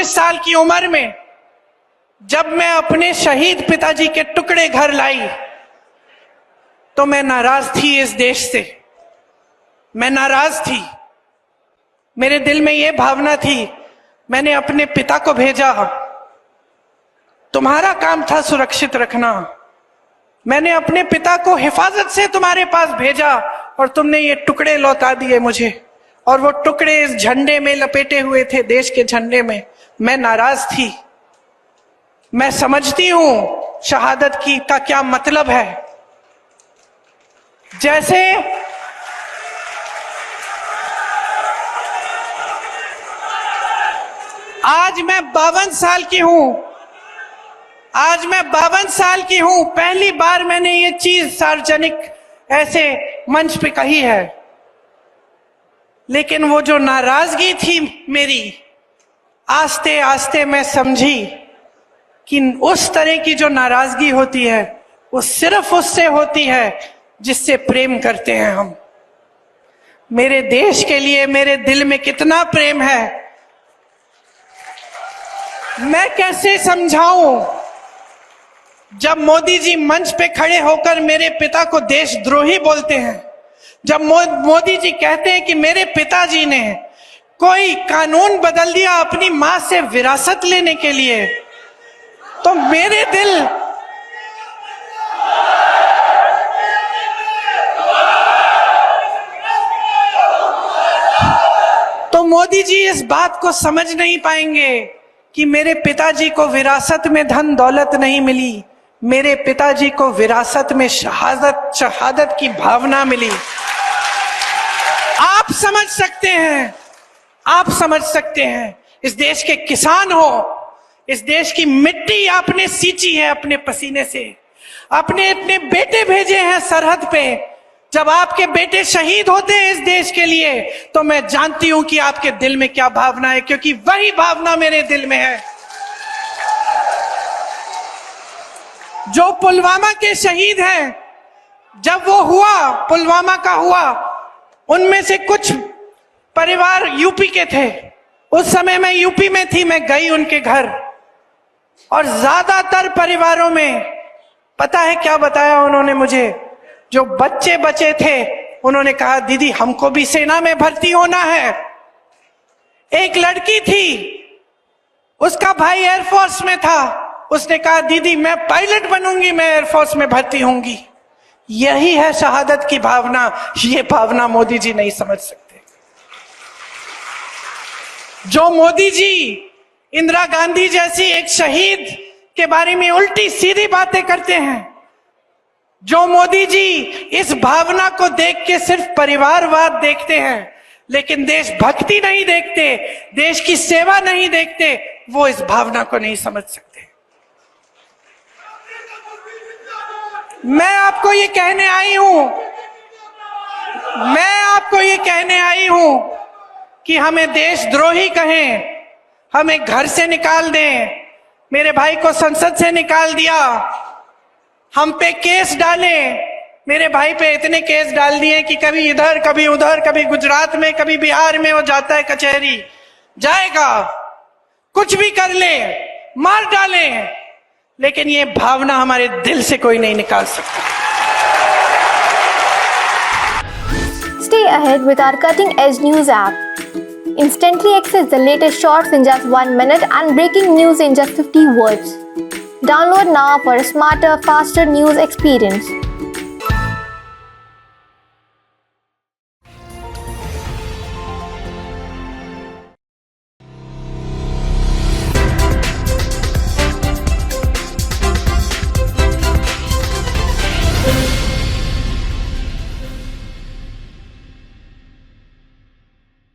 19 साल की उम्र में जब मैं अपने शहीद पिताजी के टुकड़े घर लाई तो मैं नाराज थी इस देश से। मैं नाराज थी, मेरे दिल में यह भावना थी। मैंने अपने पिता को भेजा, तुम्हारा काम था सुरक्षित रखना। मैंने अपने पिता को हिफाजत से तुम्हारे पास भेजा और तुमने ये टुकड़े लौटा दिए मुझे, और वो टुकड़े इस झंडे में लपेटे हुए थे, देश के झंडे में। मैं नाराज थी। मैं समझती हूं शहादत की का क्या मतलब है। जैसे आज मैं 52 साल की हूं, आज मैं 52 साल की हूं, पहली बार मैंने ये चीज सार्वजनिक ऐसे मंच पे कही है। लेकिन वो जो नाराजगी थी मेरी, आस्ते आस्ते मैं समझी कि उस तरह की जो नाराजगी होती है वो सिर्फ उससे होती है जिससे प्रेम करते हैं हम। मेरे देश के लिए मेरे दिल में कितना प्रेम है, मैं कैसे समझाऊं। जब मोदी जी मंच पे खड़े होकर मेरे पिता को देशद्रोही बोलते हैं, जब मोदी जी कहते हैं कि मेरे पिताजी ने कोई कानून बदल दिया अपनी मां से विरासत लेने के लिए, तो मेरे दिल तो मोदी जी इस बात को समझ नहीं पाएंगे कि मेरे पिताजी को विरासत में धन दौलत नहीं मिली, मेरे पिताजी को विरासत में शहादत की भावना मिली। आप समझ सकते हैं, आप समझ सकते हैं। इस देश के किसान हो, इस देश की मिट्टी आपने सींची है अपने पसीने से, अपने इतने बेटे भेजे हैं सरहद पे। जब आपके बेटे शहीद होते हैं इस देश के लिए तो मैं जानती हूं कि आपके दिल में क्या भावना है, क्योंकि वही भावना मेरे दिल में है। जो पुलवामा के शहीद हैं, जब वो हुआ, पुलवामा का हुआ, उनमें से कुछ परिवार यूपी के थे। उस समय मैं यूपी में थी, मैं गई उनके घर, और ज्यादातर परिवारों में पता है क्या बताया उन्होंने मुझे? जो बच्चे बचे थे उन्होंने कहा दीदी हमको भी सेना में भर्ती होना है। एक लड़की थी, उसका भाई एयरफोर्स में था, उसने कहा दीदी मैं पायलट बनूंगी, मैं एयरफोर्स में भर्ती होंगी। यही है शहादत की भावना। ये भावना मोदी जी नहीं समझ सकते। जो मोदी जी इंदिरा गांधी जैसी एक शहीद के बारे में उल्टी सीधी बातें करते हैं, जो मोदी जी इस भावना को देख के सिर्फ परिवारवाद देखते हैं लेकिन देशभक्ति नहीं देखते, देश की सेवा नहीं देखते, वो इस भावना को नहीं समझ सकते। मैं आपको ये कहने आई हूं, मैं आपको ये कहने आई हूं कि हमें देशद्रोही कहें, हमें घर से निकाल दें, मेरे भाई को संसद से निकाल दिया, हम पे केस डाले, मेरे भाई पे इतने केस डाल दिए कि कभी इधर कभी उधर, कभी गुजरात में कभी बिहार में वो जाता है कचहरी, जाएगा, कुछ भी कर ले, मार डाले, लेकिन ये भावना हमारे दिल से कोई नहीं निकाल सकता। Stay ahead with our cutting edge news app. Instantly access the latest shorts in just 1 minute and breaking news in just 50 words. Download now for a smarter, faster news experience.